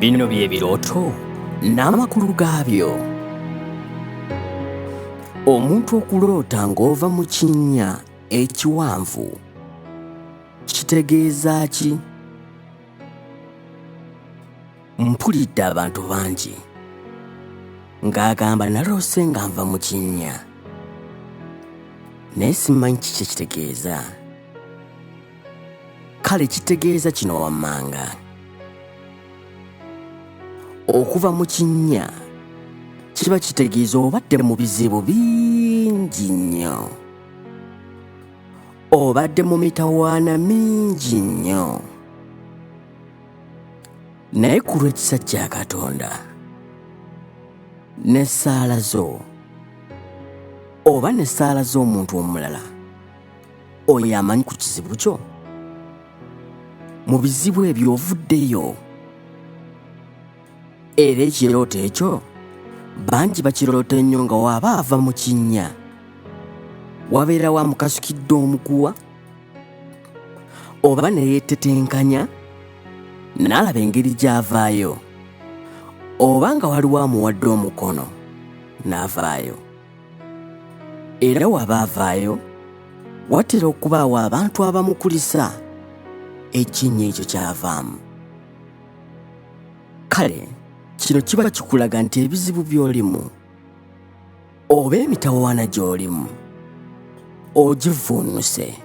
Bino by'ebirooto n'amakulu gaabyo. Omuntu okuloota ng'ova mu kinnya ekiwanvu kitegeeza ki? Mpulidde abantu bangi ng'agamba naloose nga nva mu kinnya, naye simanyi kiki kitegeeza. Kale kitegeeza kino wammanga: okuva mu kinnya kiba kitegeeza obadde mu bizibu bingi nnyo, obadde mu mitawaana mingi nnyo, naye ku lw'ekisa kya Katonda n'essaala zo oba n'essaala z'omuntu omulala, oyo amanyi ku kizibu kyo. Mu bizibu ebyo ovuddeyo, era ekirooto ekyo bangi bakiroota ennyo nga waaba ava mu kinnya. Wabeera wamukasukidde omuguwa, oba ne yeetetenkanya n'alaba engeri gy'avaayo, oba nga waliwo amuwadde omukono n'avaayo. Era waba avaayo, watera okubaawo abantu abamukulisa ekinnya ekyo ky'avaamu. Kale kino kiba kikulaga nti ebizibu by'olimu oba emitawaana gy'olimu ogivuunuse,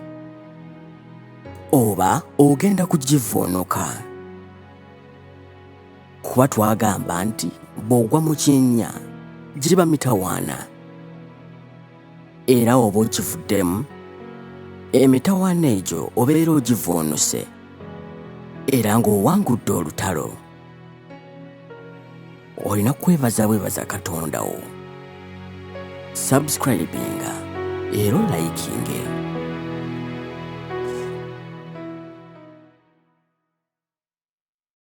oba ogenda kugivuunuka. Kuba twagamba nti bw'ogwa mu kinnya giba mitawaana, era oba ogivuddemu, emitawaana egyo obeera ogivuunuse era ng'owangudde olutalo. Olina kwebaza Katonda wo. Subscribinga era olayikinge.